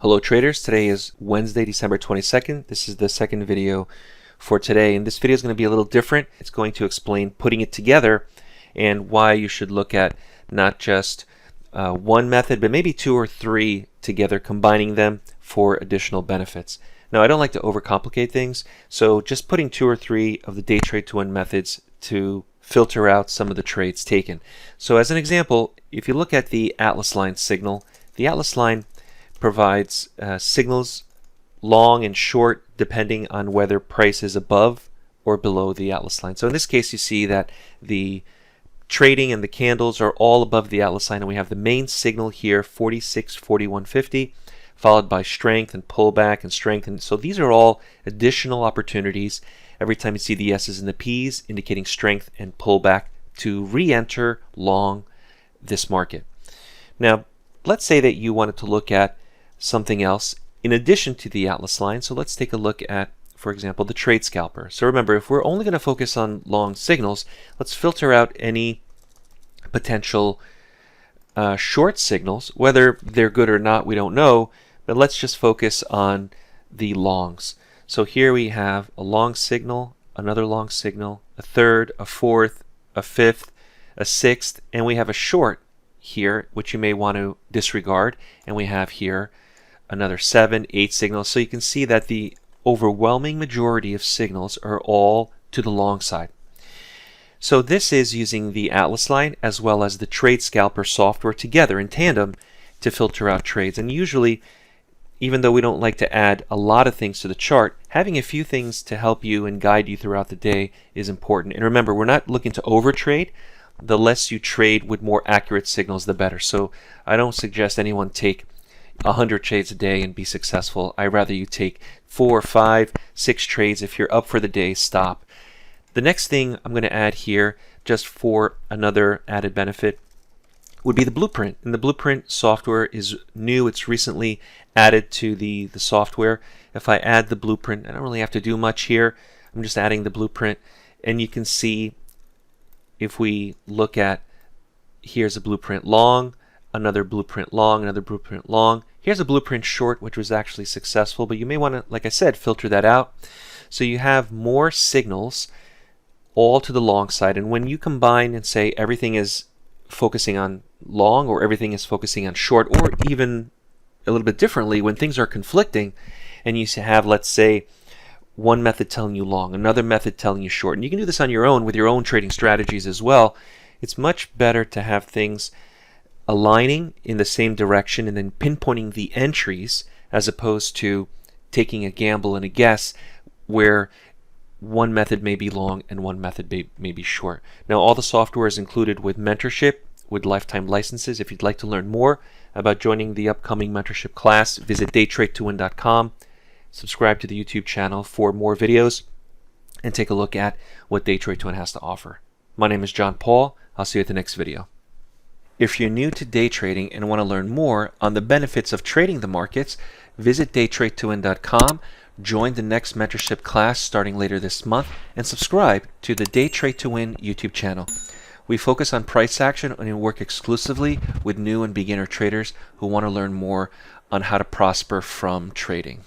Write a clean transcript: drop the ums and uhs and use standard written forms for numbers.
Hello traders, today is Wednesday, December 22nd. This is the second video for today, and this video is going to be a little different. It's going to explain putting it together and why you should look at not just one method, but maybe two or three together, combining them for additional benefits. Now, I don't like to overcomplicate things, so just putting two or three of the day trade to win methods to filter out some of the trades taken. So as an example, if you look at the Atlas line signal, the Atlas line provides signals long and short depending on whether price is above or below the Atlas line. So in this case, you see that the trading and the candles are all above the Atlas line, and we have the main signal here, 46.4150, followed by strength and pullback and strength. And so these are all additional opportunities every time you see the S's and the P's indicating strength and pullback to re-enter long this market. Now, let's say that you wanted to look at something else in addition to the Atlas line. So let's take a look at, for example, the trade scalper. So remember, if we're only going to focus on long signals, let's filter out any potential short signals. Whether they're good or not, we don't know, but let's just focus on the longs. So here we have a long signal, another long signal, a third, a fourth, a fifth, a sixth, and we have a short here, which you may want to disregard, and we have here another 7, 8 signals. So you can see that the overwhelming majority of signals are all to the long side. So this is using the Atlas line as well as the trade scalper software together in tandem to filter out trades. And usually, even though we don't like to add a lot of things to the chart, having a few things to help you and guide you throughout the day is important. And remember, we're not looking to overtrade. The less you trade with more accurate signals, the better. So I don't suggest anyone take 100 trades a day and be successful. I'd rather you take 4, 5, 6 trades. If you're up for the day, stop. The next thing I'm going to add here, just for another added benefit, would be the blueprint. And the blueprint software is new. It's recently added to the software. If I add the blueprint, I don't really have to do much here. I'm just adding the blueprint, and you can see if we look at, here's a blueprint long, another blueprint long, another blueprint long. Here's a blueprint short, which was actually successful, but you may want to, like I said, filter that out. So you have more signals all to the long side. And when you combine and say everything is focusing on long or everything is focusing on short, or even a little bit differently, when things are conflicting and you have, let's say, one method telling you long, another method telling you short, and you can do this on your own with your own trading strategies as well, it's much better to have things aligning in the same direction and then pinpointing the entries as opposed to taking a gamble and a guess where one method may be long and one method may be short. Now, all the software is included with mentorship, with lifetime licenses. If you'd like to learn more about joining the upcoming mentorship class, visit daytradetowin.com. Subscribe to the YouTube channel for more videos and take a look at what Day Trade to Win has to offer. My name is John Paul. I'll see you at the next video. If you're new to day trading and want to learn more on the benefits of trading the markets, visit daytradetowin.com, join the next mentorship class starting later this month, and subscribe to the Day Trade to Win YouTube channel. We focus on price action and work exclusively with new and beginner traders who want to learn more on how to prosper from trading.